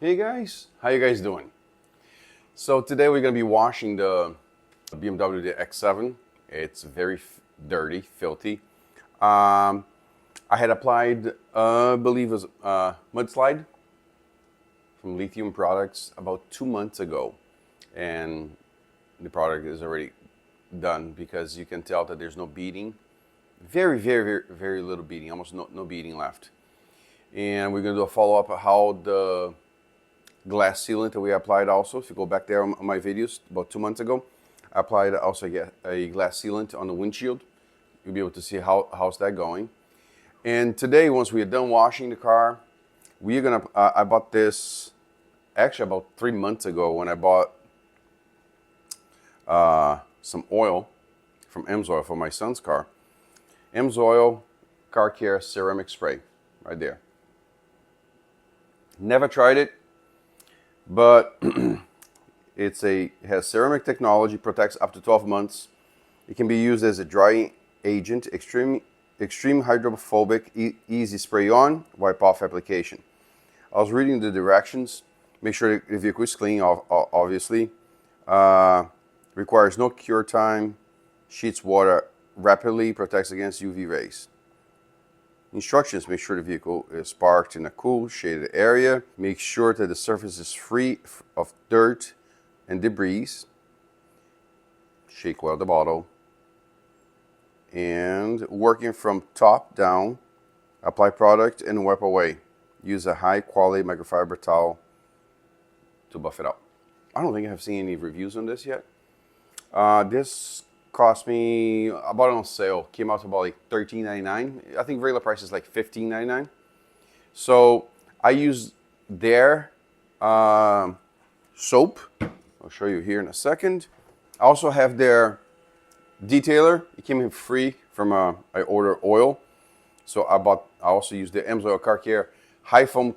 Hey guys, how you guys doing? So today we're going to be washing the BMW X7. It's very dirty, filthy. I had applied, I believe it was mudslide from Lithium Products about 2 months ago. And the product is already done because you can tell that there's no beading. Very little beading, almost no beading left. And we're going to do a follow-up of how the glass sealant that we applied also. If you go back there on my videos about 2 months ago, I applied also a glass sealant on the windshield. You'll be able to see how's that going. And today, once we are done washing the car, we're gonna, I bought this actually about 3 months ago when I bought some oil from Amsoil for my son's car. Amsoil Car Care Ceramic Spray, right there. Never tried it. But it has ceramic technology, protects up to 12 months. It can be used as a drying agent, extreme hydrophobic, easy spray on, wipe off application. I was reading the directions. Make sure the vehicle is clean, obviously. Requires no cure time, sheets water rapidly, protects against UV rays. Instructions: make sure the vehicle is parked in a cool, shaded area. Make sure that the surface is free of dirt and debris. Shake well the bottle. And working from top down, apply product and wipe away. Use a high quality microfiber towel to buff it out. I don't think I have seen any reviews on this yet. This cost me, I bought it on sale, came out to about like $13.99. I think regular price is like $15.99. So I use their soap. I'll show you here in a second. I also have their detailer. It came in free from I ordered oil. So I also use the Amsoil Car Care High Foam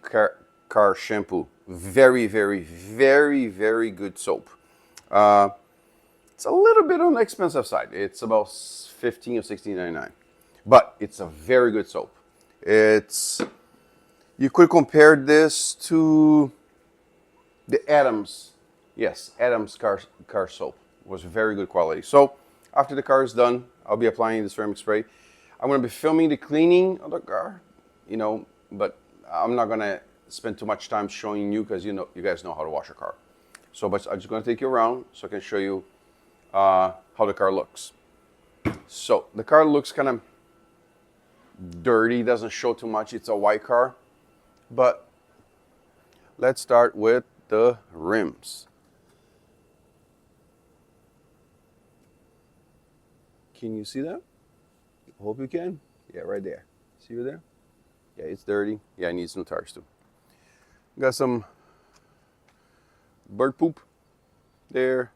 Car Shampoo. Very good soap. It's a little bit on the expensive side. It's about $15 or $16.99, but it's a very good soap. You could compare this to the Adams. Yes, Adams car soap was very good quality. So after the car is done, I'll be applying the ceramic spray. I'm going to be filming the cleaning of the car, but I'm not going to spend too much time showing you because you guys know how to wash a car. So, but I'm just going to take you around so I can show you how the car looks. So the car looks kind of dirty, doesn't show too much. It's a white car, but let's start with the rims. Can you see that? I hope you can. Yeah, right there. See it there? Yeah, it's dirty. Yeah, I need some tires too. Got some bird poop there.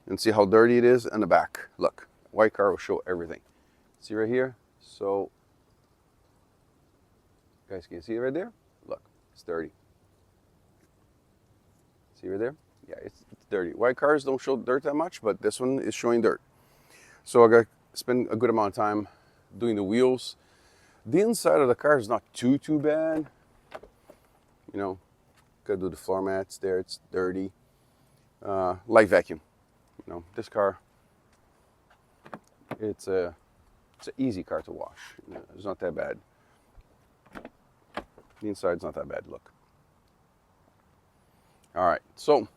And see how dirty it is in the back. Look, white car will show everything. See right here? So, you guys can see it right there? Look, it's dirty. See right there? Yeah, it's dirty. White cars don't show dirt that much, but this one is showing dirt. So I got to spend a good amount of time doing the wheels. The inside of the car is not too bad. Got to do the floor mats there. It's dirty. Light vacuum. This car, it's an easy car to wash. It's not that bad. The inside's not that bad. Look. All right, so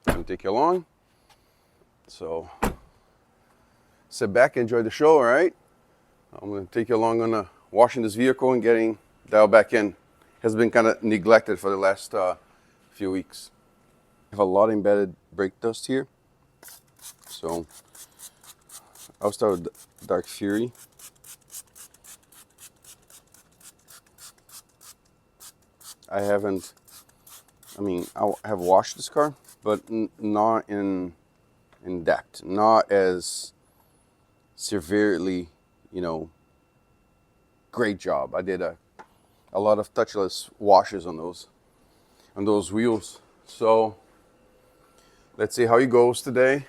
I'm gonna take you along. So sit back, enjoy the show. All right. I'm gonna take you along on washing this vehicle and getting dialed back in. Has been kind of neglected for the last few weeks. I have a lot of embedded brake dust here. So I'll start with Dark Fury. I have washed this car, but not in depth, not as severely, great job. I did a lot of touchless washes on those wheels. So let's see how it goes today.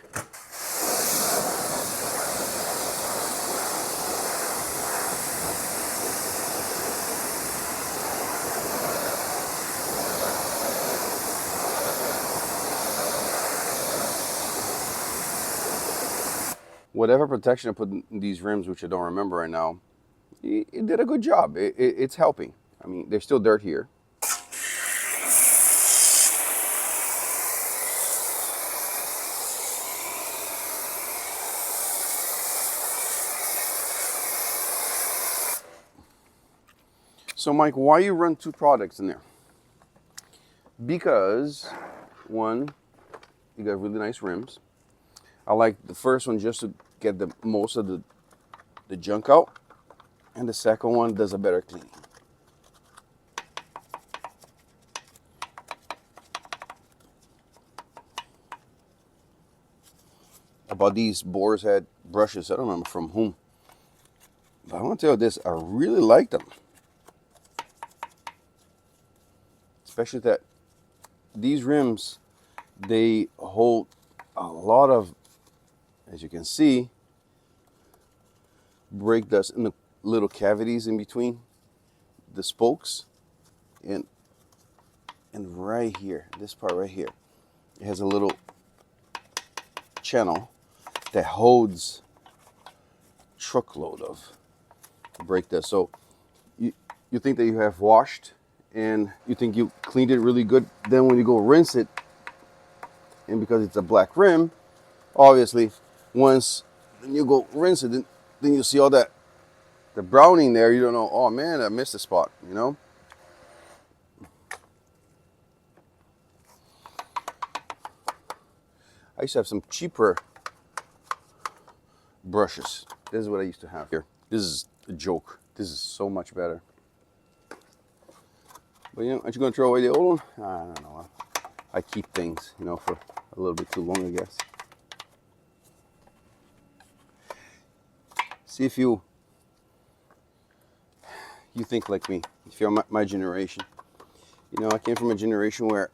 whatever protection I put in these rims, which I don't remember right now, it did a good job. It's helping. I mean, there's still dirt here. So Mike, why you run two products in there? Because one, you got really nice rims. I like the first one just to get the most of the junk out, and the second one does a better cleaning. About these boar's head brushes, I don't remember from whom, but I want to tell you this, I really like them. Especially that these rims, they hold a lot of, as you can see, brake dust in the little cavities in between the spokes, and right here, this part right here, it has a little channel that holds a truckload of brake dust. So you think that you have washed and you think you cleaned it really good, then when you go rinse it, and because it's a black rim, obviously once you go rinse it, then you see all that, the browning there, you don't know, oh man, I missed a spot, you know. I used to have some cheaper brushes. This is what I used to have here. This is a joke. This is so much better. But you know, aren't you gonna throw away the old one? I don't know. I keep things, you know, for a little bit too long, I guess. See if you think like me. If you're my generation, you know, I came from a generation where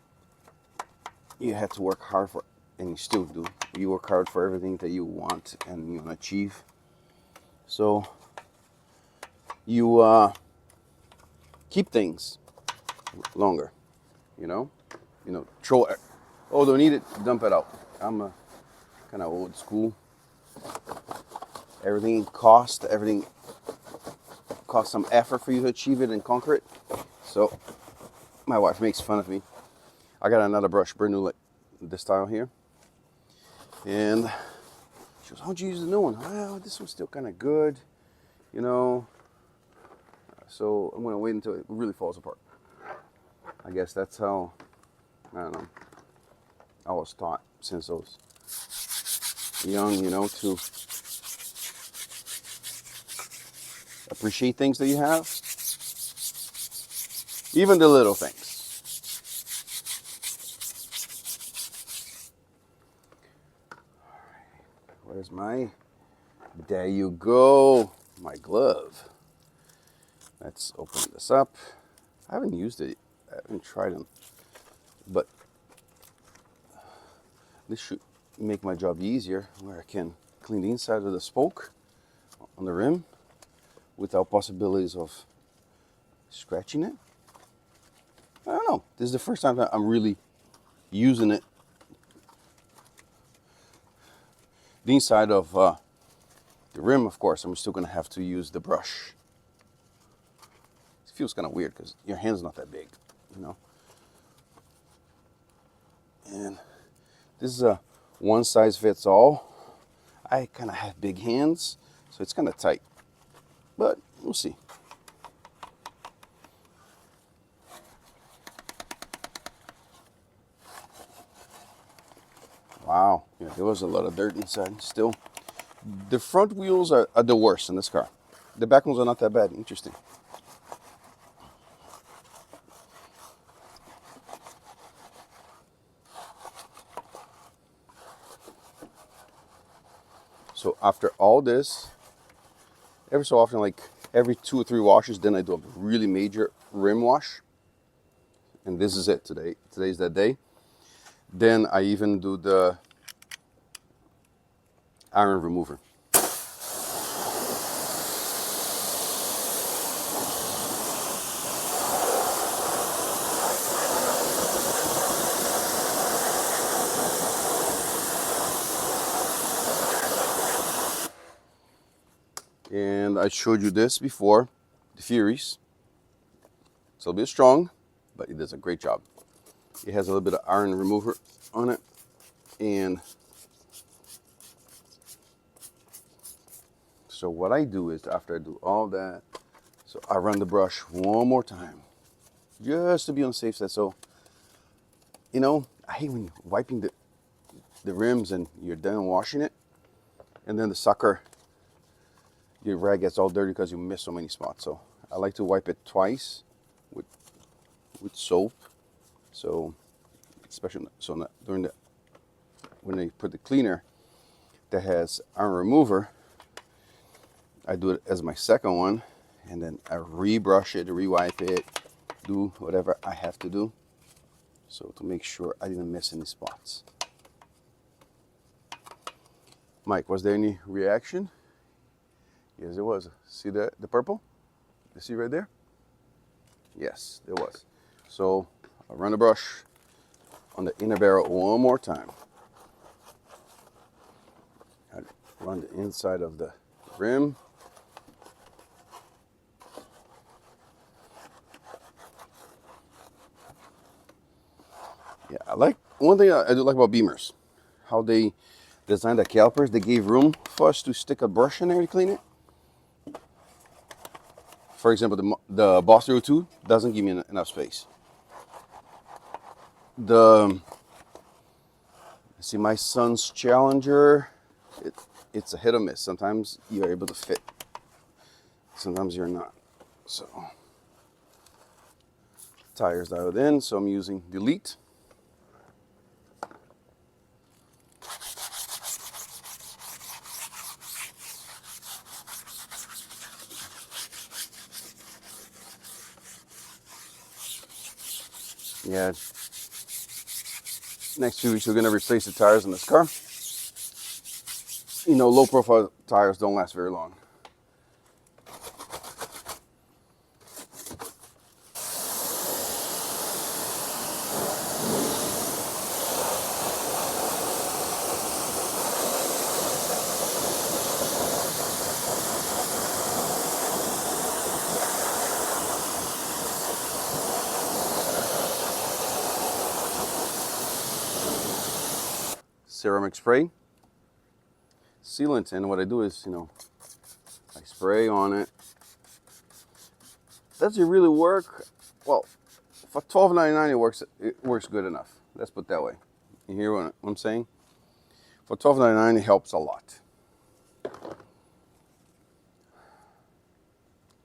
you had to work hard for, and you still do. You work hard for everything that you want and you want to achieve. So you keep things longer, you know, throw it. Oh, don't need it, dump it out. I'm a kind of old school. Everything costs some effort for you to achieve it and conquer it. So my wife makes fun of me. I got another brush, brand new, like this style here, and she goes, "How'd you use the new one?" Well, this one's still kind of good, you know. So I'm gonna wait until it really falls apart. I guess that's how, I don't know, I was taught since I was young, you know, to appreciate things that you have, even the little things. Where's my, there you go, my glove. Let's open this up. I haven't used it, I haven't tried them, but this should make my job easier, where I can clean the inside of the spoke on the rim without possibilities of scratching it. I don't know, this is the first time that I'm really using it. The inside of the rim, of course, I'm still gonna have to use the brush. It feels kind of weird because your hand's not that big, you know. And this is a one size fits all. I kind of have big hands, so it's kind of tight, but we'll see. Wow, yeah, there was a lot of dirt inside still. The front wheels are the worst in this car. The back ones are not that bad. Interesting. So after all this, every so often, like every 2 or 3 washes, then I do a really major rim wash. And this is it today. Today's that day. Then I even do the iron remover. And I showed you this before, the Furies. It's a little bit strong, but it does a great job. It has a little bit of iron remover on it. And so what I do is, after I do all that, so I run the brush one more time, just to be on the safe side. So, you know, I hate when you're wiping the rims and you're done washing it, and then the sucker, your rag gets all dirty because you miss so many spots. So I like to wipe it twice with soap. So especially during when they put the cleaner that has iron remover, I do it as my second one, and then I rebrush it, rewipe it, do whatever I have to do, so to make sure I didn't miss any spots. Mike, was there any reaction? Yes, there was. See the purple? You see right there? Yes, there was. So I'll run the brush on the inner barrel one more time. I run the inside of the rim. Yeah, I like, one thing I do like about Beamers, how they designed the calipers. They gave room for us to stick a brush in there to clean it. For example, the Boss 02 doesn't give me enough space. See, my son's Challenger, it's a hit or miss. Sometimes you're able to fit, sometimes you're not. So tires dialed in, so I'm using delete. Yeah, next few weeks we're going to replace the tires in this car. You know, low profile tires don't last very long. Ceramic spray, sealant, and what I do is, you know, I spray on it. Does it really work? Well, for $12.99 it works good enough. Let's put it that way. You hear what I'm saying? For $12.99 it helps a lot.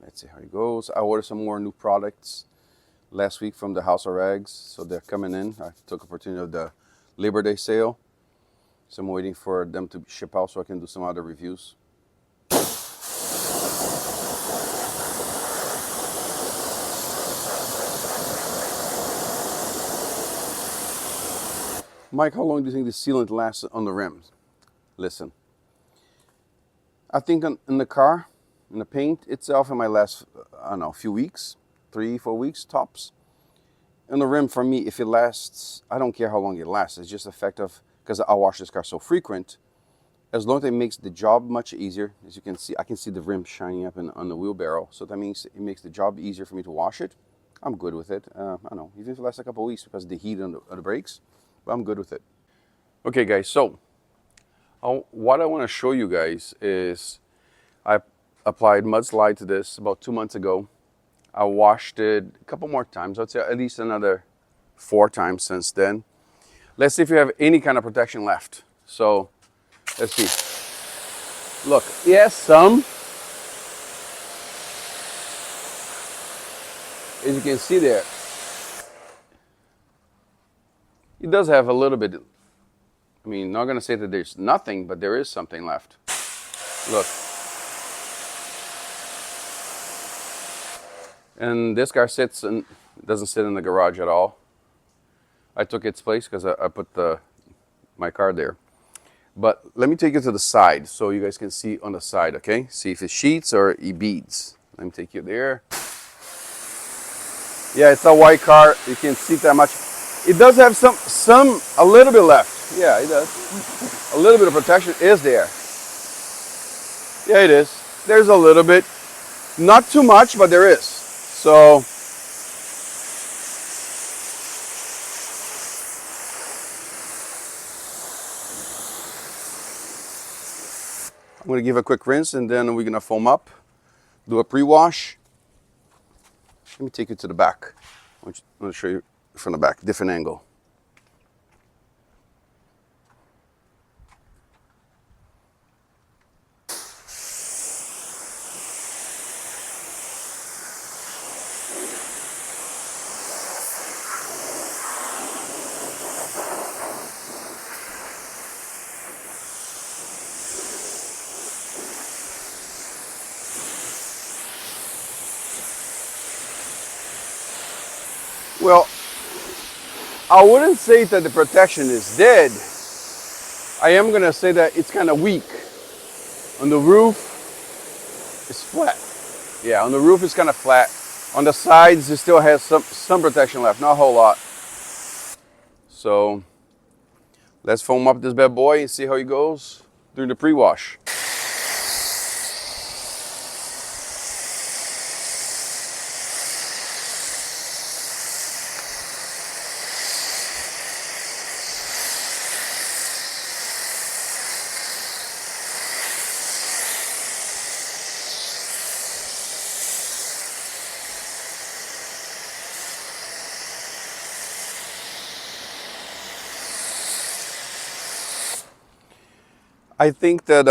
Let's see how it goes. I ordered some more new products last week from the House of Rags, so they're coming in. I took opportunity of the Labor Day sale. So I'm waiting for them to ship out so I can do some other reviews. Mike, how long do you think the sealant lasts on the rims? Listen, I think in the car, in the paint itself, it might last, I don't know, a few weeks, 3-4 weeks tops. On the rim, for me, if it lasts, I don't care how long it lasts. It's just effective, because I wash this car so frequent. As long as it makes the job much easier, as you can see, I can see the rim shining up on the wheelbarrow. So that means it makes the job easier for me to wash it. I'm good with it. I don't know, even if it lasts a couple of weeks because of the heat on the brakes, but I'm good with it. Okay, guys, so what I want to show you guys is I applied mudslide to this about 2 months ago. I washed it a couple more times. I'd say at least another 4 times since then. Let's see if you have any kind of protection left. So let's see. Look, yes, some. As you can see there, it does have a little bit. I mean, not going to say that there's nothing, but there is something left. Look. And this car doesn't sit in the garage at all. I took its place because I put my car there. But let me take you to the side so you guys can see on the side, okay? See if it sheets or it beads. Let me take you there. Yeah, it's a white car. You can't see that much. It does have a little bit left. Yeah, it does. A little bit of protection is there. Yeah, it is. There's a little bit, not too much, but there is. So I'm going to give a quick rinse, and then we're going to foam up, do a pre-wash. Let me take you to the back. I'm going to show you from the back, different angle. Well, I wouldn't say that the protection is dead. I am going to say that it's kind of weak. On the roof, it's flat. Yeah, on the roof it's kind of flat. On the sides, it still has some protection left, not a whole lot. So let's foam up this bad boy and see how it goes during the pre-wash. I think that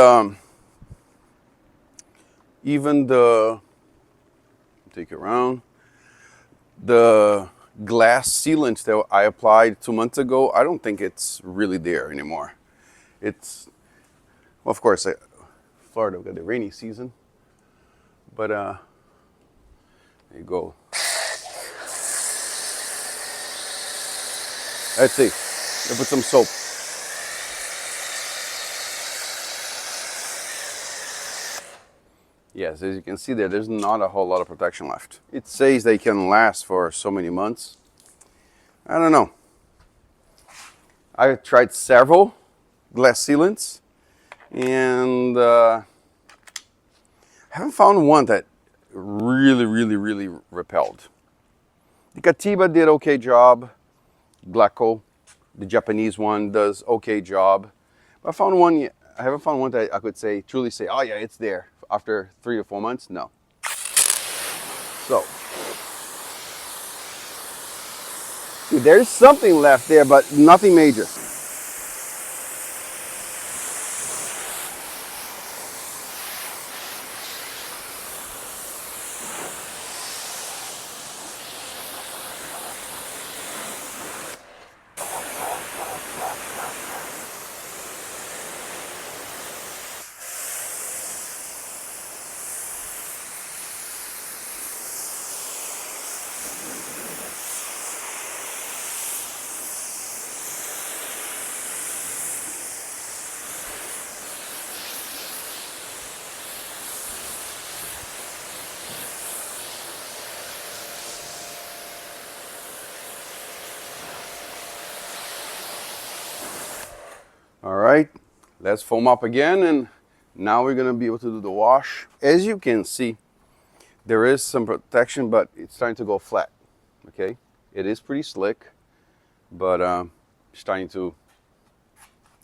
even take it around, the glass sealant that I applied 2 months ago, I don't think it's really there anymore. It's, well, of course, Florida, we've got the rainy season, but there you go. Let's see, I put some soap. Yes, as you can see there, there's not a whole lot of protection left. It says they can last for so many months. I don't know. I've tried several glass sealants, and haven't found one that really repelled. The Katiba did okay job. Glaco, the Japanese one, does okay job. But I haven't found one that I could say, truly say, oh yeah, it's there. After 3 or 4 months, no. So, see, there's something left there, but nothing major. All right, let's foam up again, and now we're gonna be able to do the wash. As you can see, there is some protection, but it's starting to go flat, okay? It is pretty slick, but it's starting to,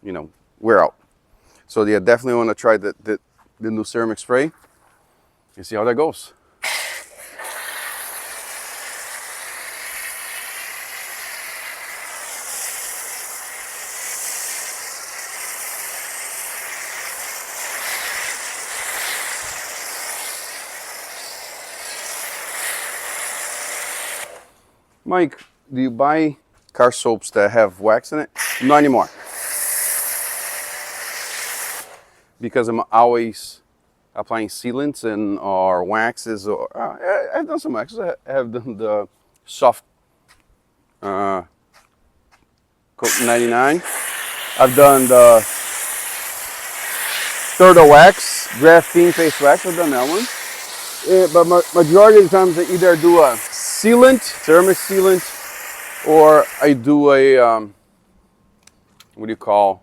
you know, wear out. So yeah, definitely wanna try the new ceramic spray and see how that goes. Mike, do you buy car soaps that have wax in it? Not anymore. Because I'm always applying sealants and or waxes, or I've done some waxes. I have done the soft Coat 99. I've done the turtle wax, graphene face wax. I've done that one. But majority of the times I either do a sealant, ceramic sealant, or I do a what do you call,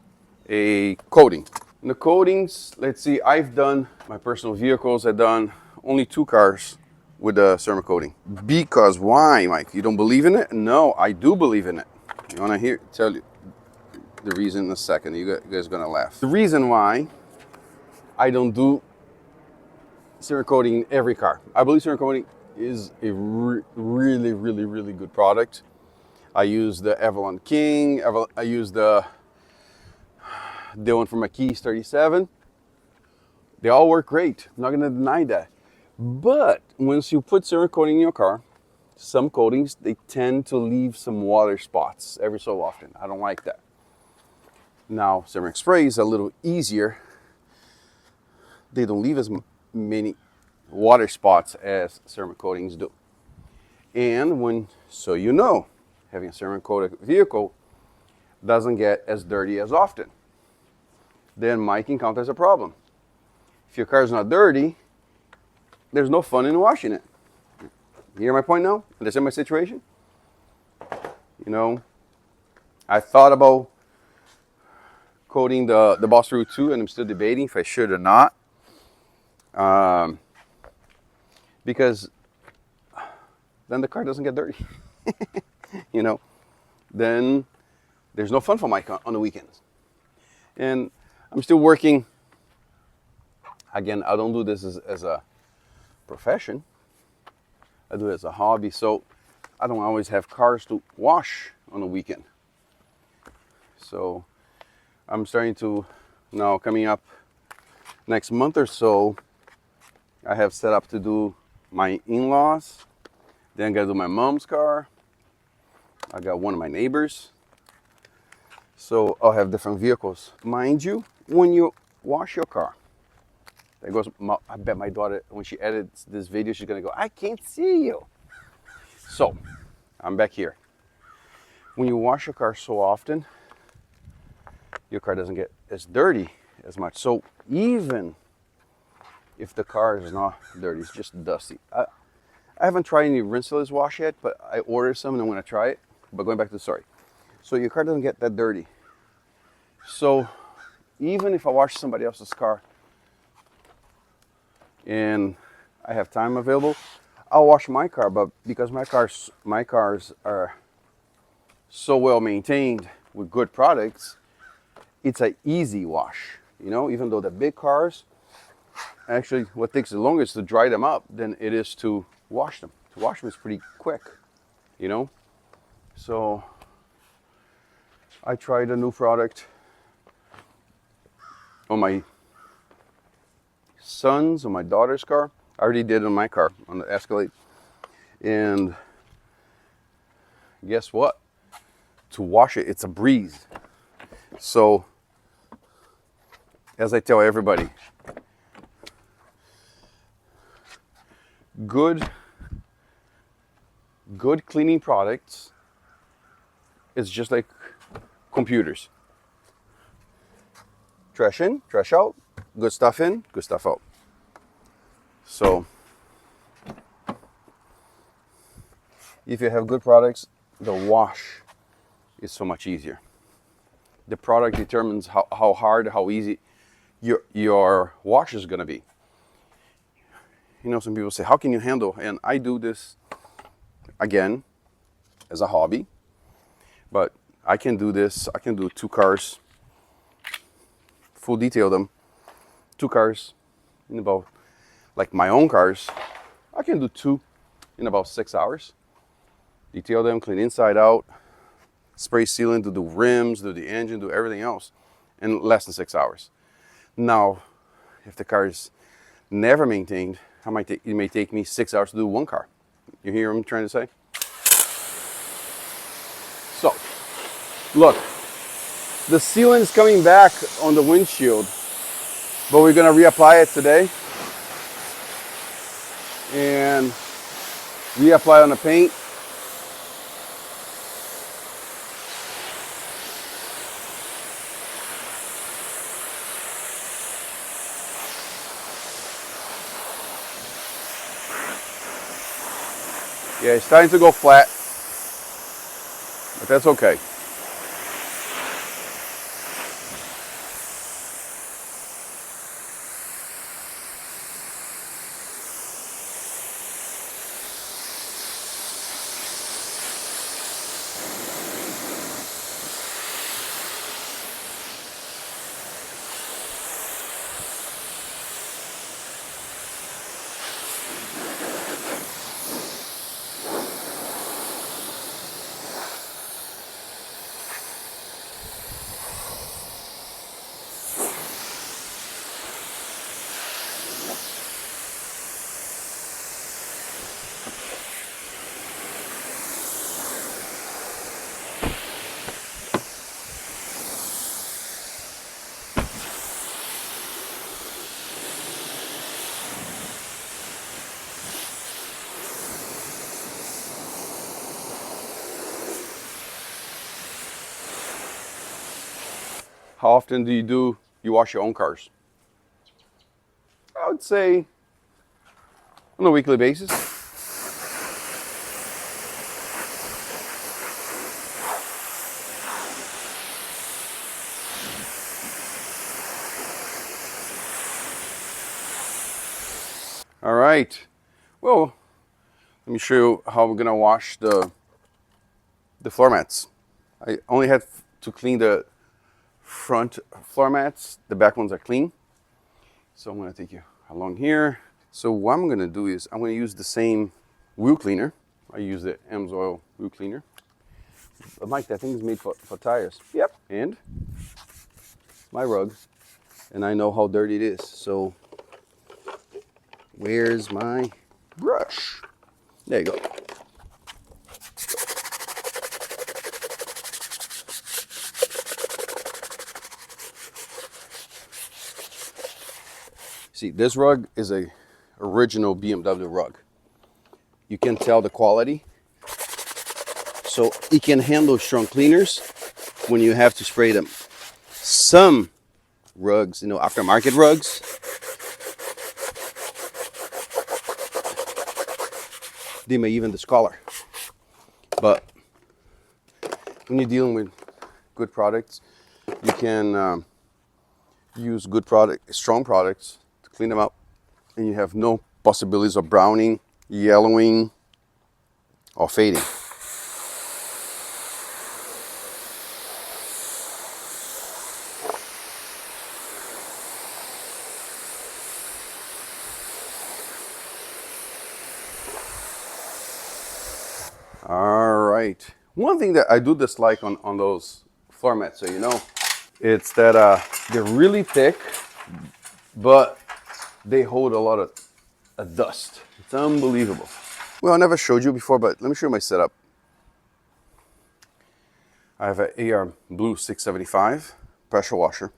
a coating. And the coatings, let's see, I've done my personal vehicles, I've done only 2 cars with the ceramic coating. Because why, Mike? You don't believe in it? No, I do believe in it. You want to tell you the reason in a second. You guys are going to laugh. The reason why I don't do ceramic coating in every car. I believe ceramic coating is a really good product. I use the Avalon King. I use the one from my Keys 37. They all work great. I'm not going to deny that. But once you put ceramic coating in your car, some coatings, they tend to leave some water spots every so often. I don't like that. Now, ceramic spray is a little easier. They don't leave as many water spots as ceramic coatings do. And so you know, having a ceramic coated vehicle doesn't get as dirty as often. Then Mike encounters a problem. If your car is not dirty, there's no fun in washing it. You hear my point now? Understand my situation? You know, I thought about coating the Boss Root 2, and I'm still debating if I should or not. Because then the car doesn't get dirty. You know, then there's no fun for Mike on the weekends. And I'm still working. Again, I don't do this as a profession. I do it as a hobby, so I don't always have cars to wash on the weekend. So I'm starting to, now coming up next month or so, I have set up to do my in-laws, then I gotta do my mom's car. I got one of my neighbors. So I'll have different vehicles. Mind you, when you wash your car, there goes, I bet my daughter, when she edits this video, she's gonna go, I can't see you. So, I'm back here. When you wash your car so often, your car doesn't get as dirty as much. So even if the car is not dirty, it's just dusty. I haven't tried any rinseless wash yet, but I ordered some and I'm gonna try it. But going back to the story. So your car doesn't get that dirty. So even if I wash somebody else's car and I have time available, I'll wash my car. But because my cars are so well maintained with good products, it's an easy wash. You know, even though the big cars, actually what takes the longest to dry them up than it is to wash them. To wash them is pretty quick, you know. So I tried a new product on my son's, on my daughter's car. I already did it on my car, on the Escalade. And guess what? To wash it, it's a breeze. So, as I tell everybody, good cleaning products is just like computers. Trash in, trash out, good stuff in, good stuff out. So, if you have good products, the wash is so much easier. The product determines how hard, how easy your wash is going to be. You know, some people say, how can you handle? And I do this, again, as a hobby. But I can do this. I can do 2 cars, full detail them. 2 cars in about, like my own cars, I can do 2 in about 6 hours. Detail them, clean inside out, spray sealant, do the rims, do the engine, do everything else in less than 6 hours. Now, if the car is never maintained, it may take me 6 hours to do 1 car. You hear what I'm trying to say? So, look, the sealant is coming back on the windshield, but we're gonna reapply it today and reapply on the paint. Yeah, it's starting to go flat, but that's okay. How often do you wash your own cars? I would say on a weekly basis. All right. Well, let me show you how we're gonna wash the floor mats. I only had to clean the front floor mats. The back ones are clean. So I'm gonna take you along here. So what I'm gonna do is I'm gonna use the same wheel cleaner. I use the Amsoil wheel cleaner. But Mike, that thing is made for tires. Yep. And my rug. And I know how dirty it is. So where's my brush? There you go. See, this rug is a original BMW rug. You can tell the quality. So it can handle strong cleaners when you have to spray them. Some rugs, aftermarket rugs, they may even discolor. But when you're dealing with good products, you can use strong products to clean them up, and you have no possibilities of browning, yellowing, or fading. All right. One thing that I do dislike on those floor mats, so you know, it's that they're really thick, but they hold a lot of dust. It's unbelievable. Well, I never showed you before, but let me show you my setup. I have an AR Blue 675 pressure washer.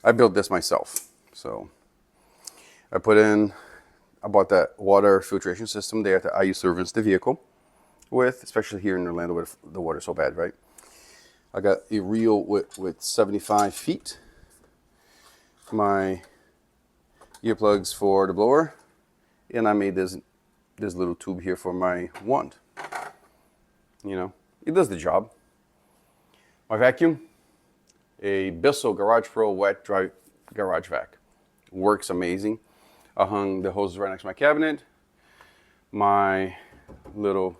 I built this myself. So I bought that water filtration system there that I used to rinse the vehicle with, especially here in Orlando where the water's so bad, right? I got a reel with 75 feet. My earplugs for the blower, and I made this little tube here for my wand. It does the job. My vacuum, a Bissell Garage Pro wet dry garage vac. Works amazing. I hung the hoses right next to my cabinet. My little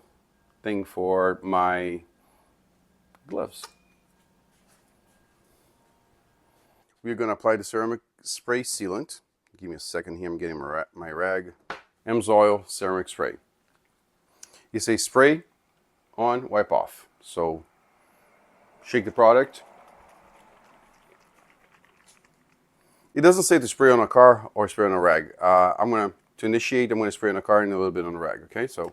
thing for my gloves. We're going to apply the ceramic spray sealant. Give me a second here. I'm getting my rag. Amsoil Ceramic Spray. You say spray on, wipe off. So shake the product. It doesn't say to spray on a car or spray on a rag. To initiate, I'm going to spray on a car and a little bit on a rag. Okay, so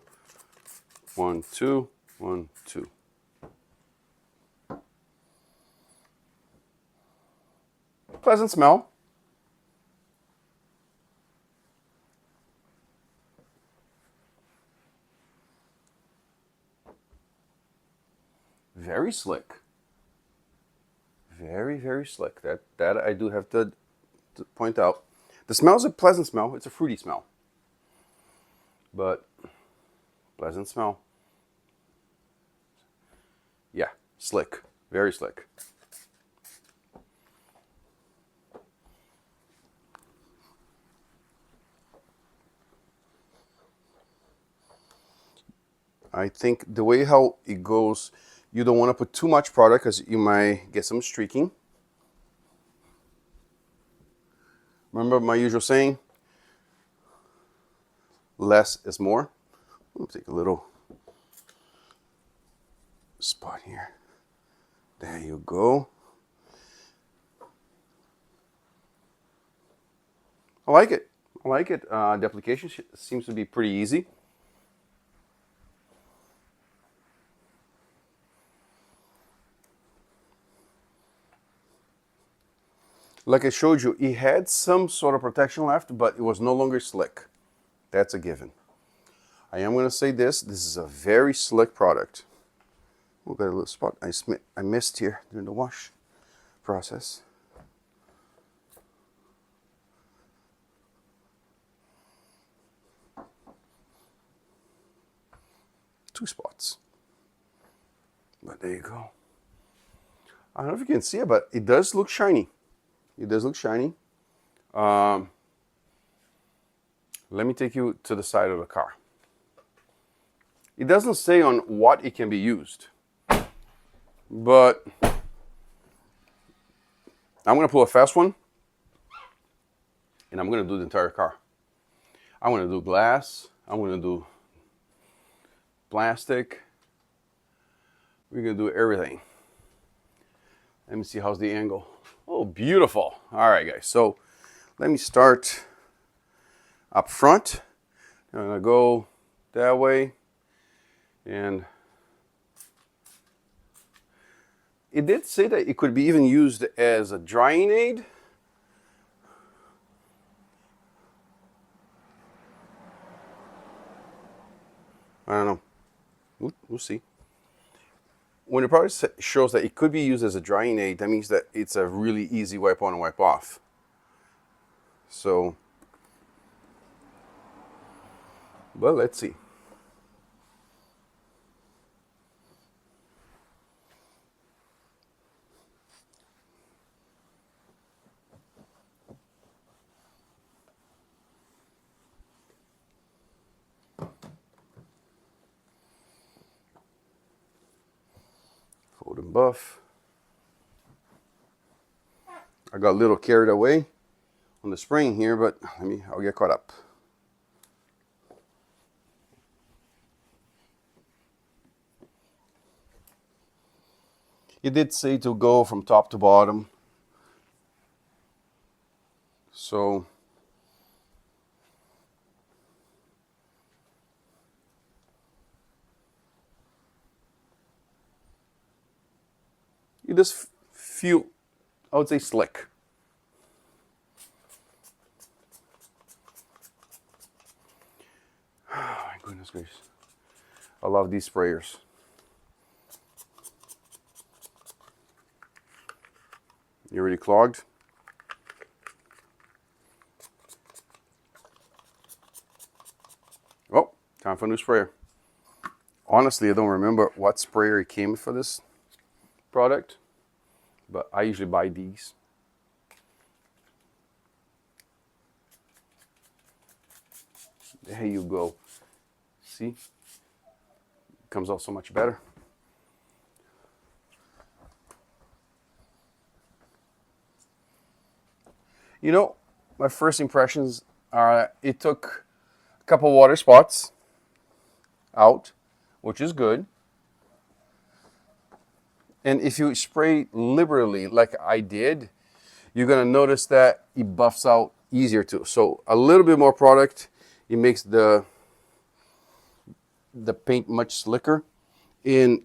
1, 2, 1, 2. Pleasant smell. Very slick. Very, very slick. That I do have to point out. The smell is a pleasant smell. It's a fruity smell. But pleasant smell. Yeah, slick. Very slick. I think the way how it goes, you don't want to put too much product because you might get some streaking. Remember my usual saying, less is more. Let me take a little spot here. There you go. I like it. I like it. The application seems to be pretty easy. Like I showed you, it had some sort of protection left, but it was no longer slick. That's a given. I am going to say this is a very slick product. We got a little spot I missed here during the wash process. Two spots. But there you go. I don't know if you can see it, but it does look shiny. It does look shiny. Let me take you to the side of the car. It doesn't say on what it can be used, but I'm going to pull a fast one, and I'm going to do the entire car. I'm going to do glass. I'm going to do plastic. We're going to do everything. Let me see how's the angle. Oh, beautiful. All right, guys. So let me start up front. I'm going to go that way. And it did say that it could be even used as a drying aid. I don't know. We'll see. When the product shows that it could be used as a drying aid, that means that it's a really easy wipe on and wipe off. So, but let's see. Fold and buff. I got a little carried away on the spraying here, but I'll get caught up. It did say to go from top to bottom. So you just feel, I would say, slick. Oh my goodness gracious. I love these sprayers. You already clogged? Oh, time for a new sprayer. Honestly, I don't remember what sprayer came for this product, but I usually buy these. There you go. See? Comes out so much better. You know, my first impressions are it took a couple water spots out, which is good. And if you spray liberally like I did, you're going to notice that it buffs out easier too. So a little bit more product, it makes the paint much slicker, and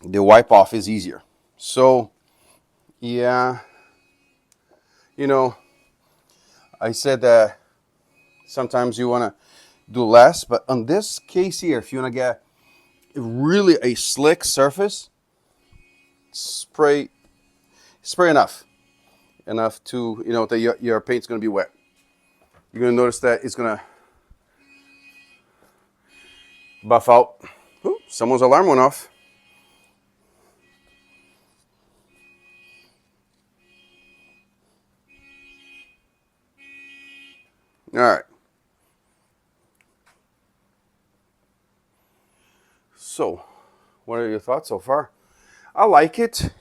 the wipe off is easier. So yeah, you know, I said that sometimes you want to do less, but on this case here, if you want to get really a slick surface, spray enough to, you know, that your paint's going to be wet. You're going to notice that it's going to buff out. Ooh, someone's alarm went off. All right. So, what are your thoughts so far? I like it.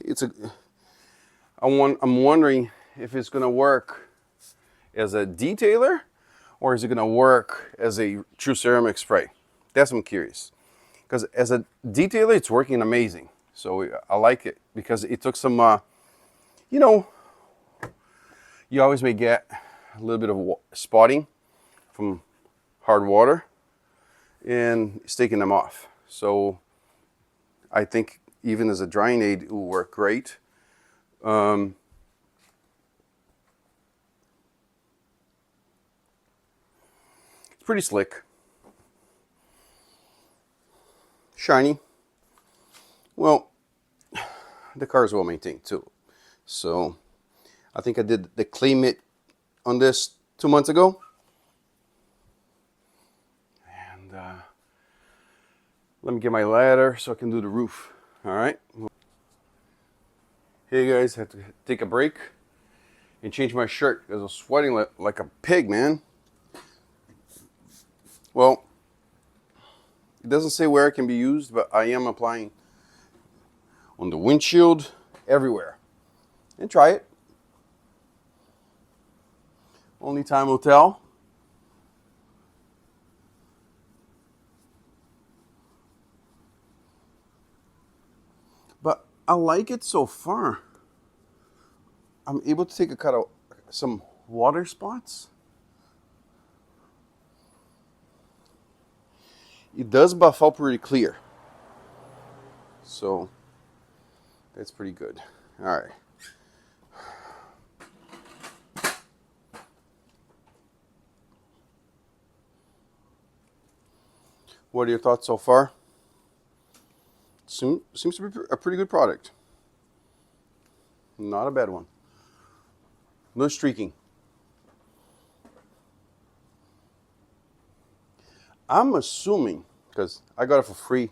I'm wondering if it's going to work as a detailer or is it going to work as a true ceramic spray. That's what I'm curious. Because as a detailer, it's working amazing. So I like it because it took some, you know, you always may get a little bit of spotting from hard water, and it's taking them off. So I think even as a drying aid, it will work great. It's pretty slick, shiny. Well, the car is well maintained too. So I think I did the clay mitt on this 2 months ago. And let me get my ladder so I can do the roof. All right. Hey guys, I had to take a break and change my shirt because I was sweating like a pig, man. Well, it doesn't say where it can be used, but I am applying on the windshield, everywhere. And try it. Only time will tell. But I like it so far. I'm able to take a cut of some water spots. It does buff out pretty clear. So that's pretty good. All right. What are your thoughts so far? Seems to be a pretty good product. Not a bad one. No streaking. I'm assuming, because I got it for free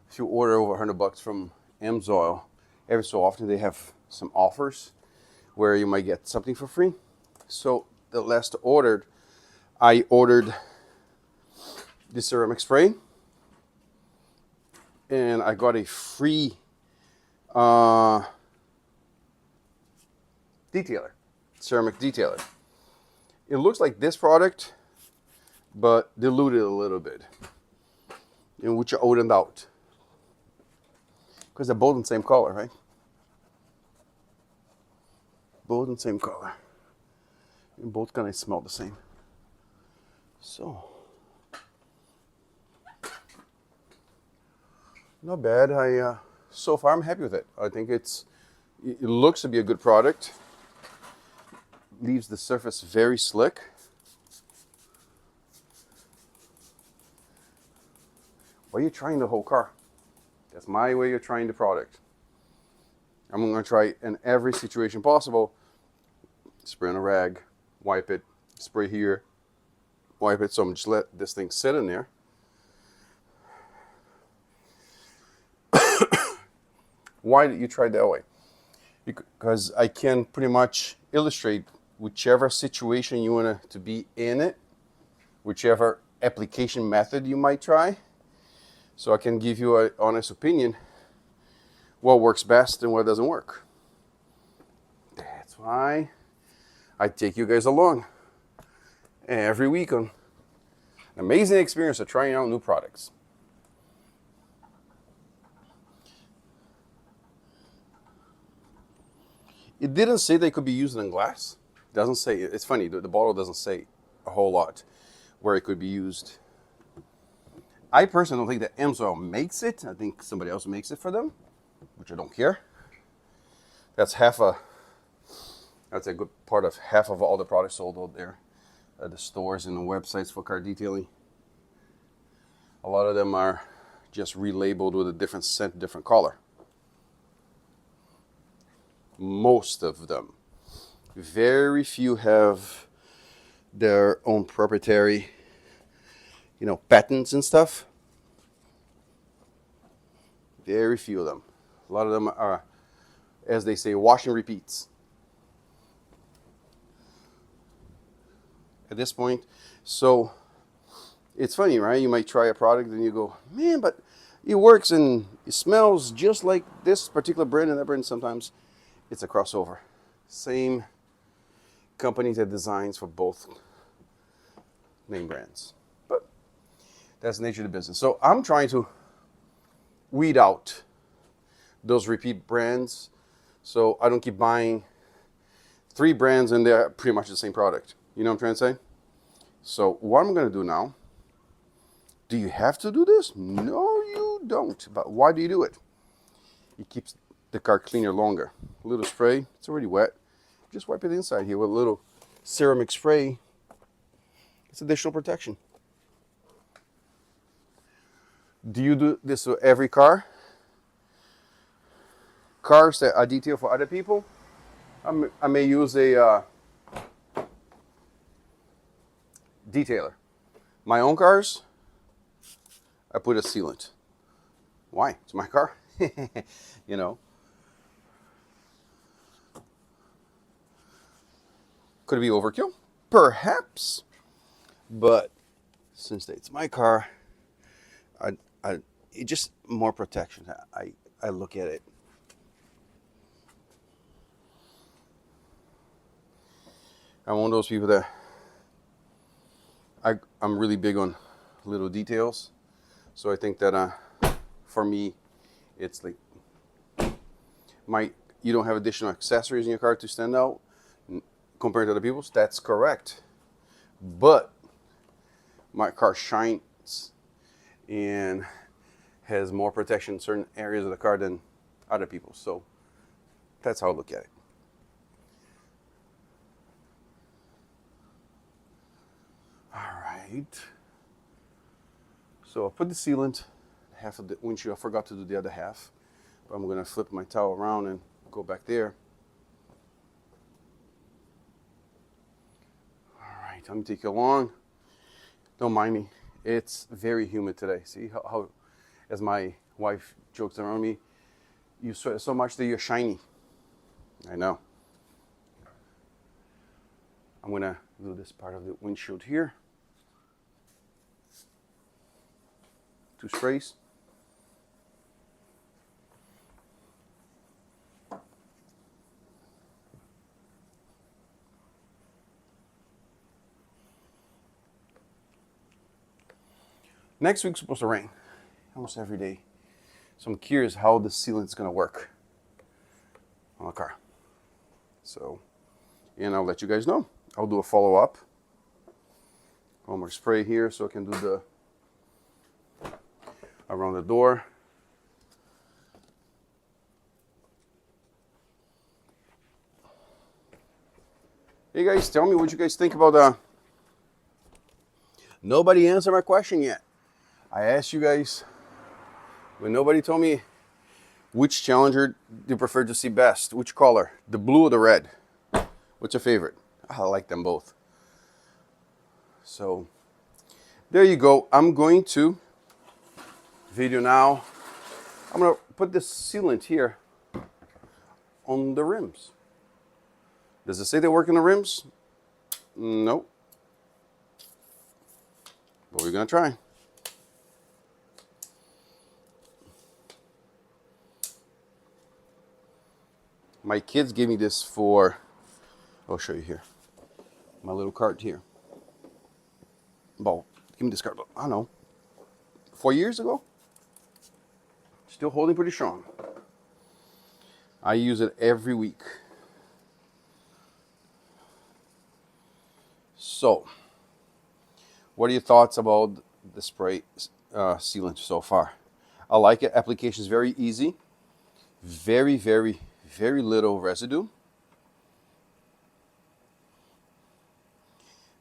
if you order over $100 from Amsoil. Every so often they have some offers where you might get something for free. So the last ordered, I ordered the ceramic spray, and I got a free detailer, ceramic detailer. It looks like this product, but diluted a little bit, in which I opened out. Because they're both in the same color, right? Both in the same color. And both kind of smell the same. So, not bad. So far I'm happy with it. I think it looks to be a good product. Leaves the surface very slick. Why are you trying the whole car? That's my way of trying the product. I'm going to try it in every situation possible. Spray on a rag, wipe it, spray here, wipe it. So I'm just let this thing sit in there. Why did you try it that way? Because I can pretty much illustrate whichever situation you want to be in it, whichever application method you might try. So I can give you an honest opinion what works best and what doesn't work. That's why I take you guys along every week on an amazing experience of trying out new products. It didn't say they could be used in glass. It doesn't say. It's funny, the bottle doesn't say a whole lot where it could be used. I personally don't think that Amsoil makes it. I think somebody else makes it for them, which I don't care. That's a good part of half of all the products sold out there at the stores and the websites for car detailing. A lot of them are just relabeled with a different scent, different color. Most of them. Very few have their own proprietary, patents and stuff. Very few of them. A lot of them are, as they say, wash and repeats. At this point, so it's funny, right? You might try a product and you go, man, but it works and it smells just like this particular brand and that brand. Sometimes it's a crossover. Same company that designs for both name brands. But that's the nature of the business. So I'm trying to weed out those repeat brands so I don't keep buying 3 brands and they're pretty much the same product. You know what I'm trying to say? So what I'm going to do now, do you have to do this? No, you don't. But why do you do it? It keeps the car cleaner longer. A little spray, it's already wet. Just wipe it inside here with a little ceramic spray. It's additional protection. Do you do this with every car? cars that I detail for other people, I may use a detailer. My own cars, I put a sealant. Why? It's my car. You know. Could it be overkill? Perhaps. But since it's my car, it just more protection. I look at it. I'm one of those people that I'm really big on little details. So I think that for me, it's like you don't have additional accessories in your car to stand out compared to other people's. That's correct. But my car shines and has more protection in certain areas of the car than other people's. So that's how I look at it. All right. So I'll put the sealant, half of the windshield. I forgot to do the other half, but I'm going to flip my towel around and go back there. All right, let me take you along. Don't mind me. It's very humid today. See how as my wife jokes around me, you sweat so much that you're shiny. I know. I'm going to do this part of the windshield here. 2 sprays. Next week's supposed to rain almost every day. So I'm curious how the sealant is going to work on the car. So, and I'll let you guys know. I'll do a follow-up. One more spray here so I can do the around the door. Hey guys, tell me what you guys think about nobody answered my question yet. I asked you guys, but nobody told me which Challenger do you prefer to see best? Which color? The blue or the red? What's your favorite? I like them both. So there you go. I'm going to video now. I'm going to put this sealant here on the rims. Does it say they work on the rims? Nope. But we're going to try. My kids gave me this for, I'll show you here. My little cart here. Well, give me this cart. I don't know. 4 years ago? Still holding pretty strong. I use it every week. So, what are your thoughts about the spray sealant so far? I like it. Application is very easy. Very, very, very little residue.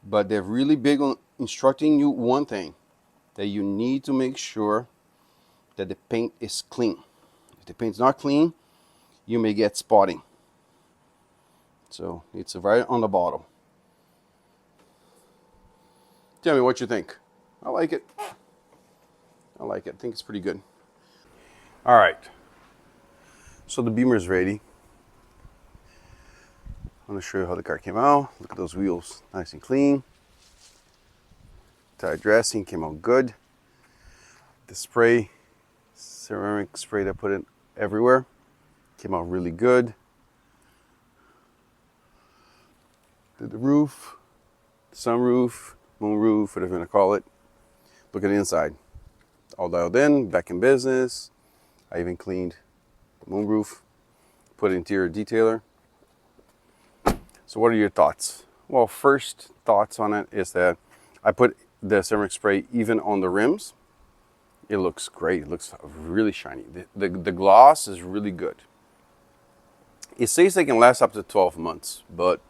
But they're really big on instructing you one thing, that you need to make sure that the paint is clean. If the paint's not clean, you may get spotting. So it's right on the bottle. Tell me what you think. I like it. I like it. I think it's pretty good. All right. So the Beamer is ready. I'm going to show you how the car came out. Look at those wheels, nice and clean. Tire dressing came out good. The spray, ceramic spray that I put in everywhere, came out really good. Did the roof, sunroof, moonroof, whatever you want to call it. Look at the inside. All dialed in, back in business. I even cleaned the moonroof, put interior detailer. So what are your thoughts? Well, first thoughts on it is that I put the ceramic spray even on the rims. It looks great. It looks really shiny. The gloss is really good. It says they can last up to 12 months, but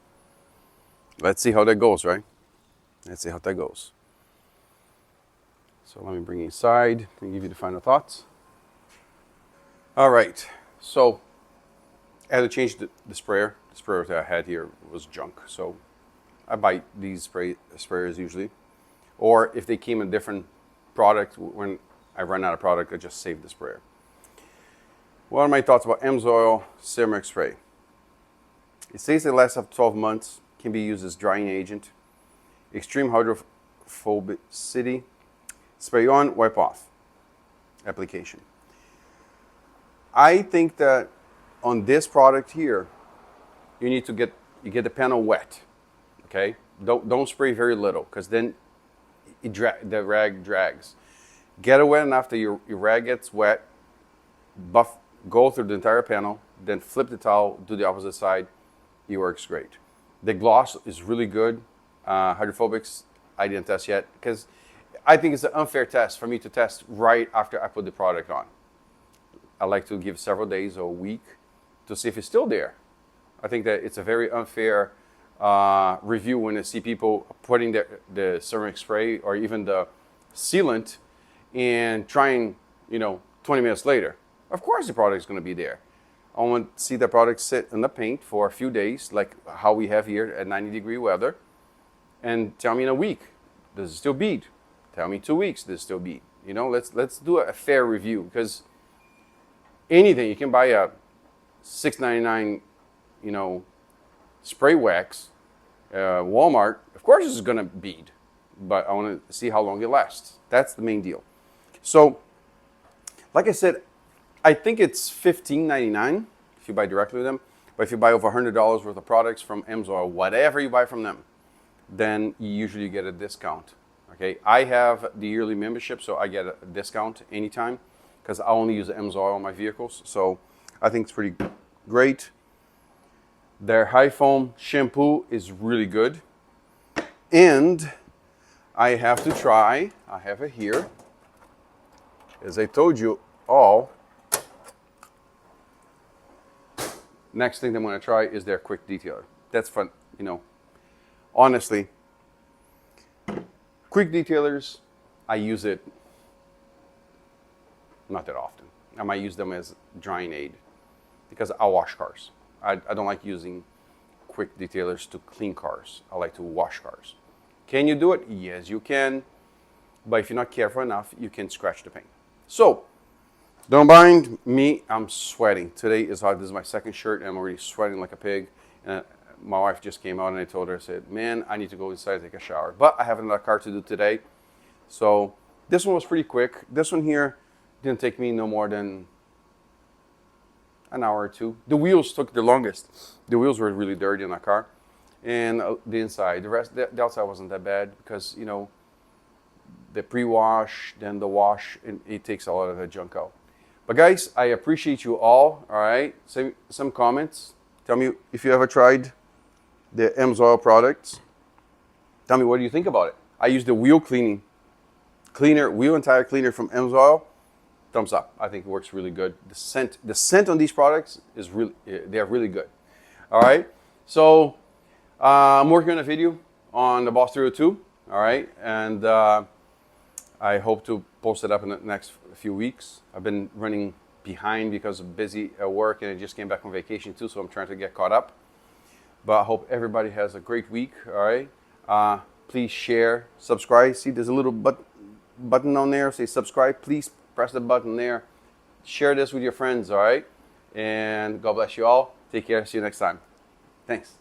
let's see how that goes, right? Let's see how that goes. So let me bring you inside and give you the final thoughts. All right, so I had to change the sprayer. The sprayer that I had here was junk, so I buy these sprayers usually. Or if they came in different product, when I run out of product, I just save the sprayer. What are my thoughts about Amsoil Ceramic Spray? It says it lasts up to 12 months, can be used as drying agent, extreme hydrophobicity, spray on, wipe off application. I think that on this product here, you need to get the panel wet, okay? Don't spray very little, because then the rag drags. Get it wet enough that your rag gets wet, go through the entire panel, then flip the towel, do the opposite side. It works great. The gloss is really good. Hydrophobics, I didn't test yet, because I think it's an unfair test for me to test right after I put the product on. I like to give several days or a week to see if it's still there. I think that it's a very unfair review when I see people putting the ceramic spray or even the sealant and trying, 20 minutes later. Of course the product is going to be there. I want to see the product sit in the paint for a few days, like how we have here at 90-degree weather, and tell me in a week, does it still bead? Tell me 2 weeks, does it still bead? Let's do a fair review, because anything, you can buy a $6.99, spray wax, Walmart, of course it's going to bead, but I want to see how long it lasts. That's the main deal. So, like I said, I think it's $15.99 if you buy directly with them, but if you buy over $100 worth of products from Amsoil, whatever you buy from them, then you usually get a discount. Okay, I have the yearly membership, so I get a discount anytime, because I only use Amsoil on my vehicles, so I think it's pretty great. Their high foam shampoo is really good, and I have to try, I have it here, as I told you all. Next thing I'm going to try is their quick detailer. That's fun, honestly. Quick detailers, I use it not that often. I might use them as drying aid, because I wash cars. I don't like using quick detailers to clean cars. I like to wash cars. Can you do it? Yes, you can. But if you're not careful enough, you can scratch the paint. So, don't mind me, I'm sweating. Today is hot. This is my second shirt, and I'm already sweating like a pig. And my wife just came out, and I told her, I said, man, I need to go inside and take a shower. But I have another car to do today. So this one was pretty quick. This one here didn't take me no more than an hour or two. The wheels took the longest. The wheels were really dirty in that car. And the inside, the outside wasn't that bad, because, the pre-wash, then the wash, it takes a lot of the junk out. But guys, I appreciate you all right? Some comments. Tell me if you ever tried the Amsoil products. Tell me, what do you think about it? I use the wheel wheel and tire cleaner from Amsoil. Thumbs up. I think it works really good. The scent on these products is they're really good. All right. So I'm working on a video on the Boss 302. All right, and I hope to post it up in the next few weeks. I've been running behind because of busy at work, and I just came back from vacation too, so I'm trying to get caught up. But I hope everybody has a great week. All right. Please share, subscribe. See, there's a little button on there. Say subscribe. Please press the button there. Share this with your friends. All right. And God bless you all. Take care. See you next time. Thanks.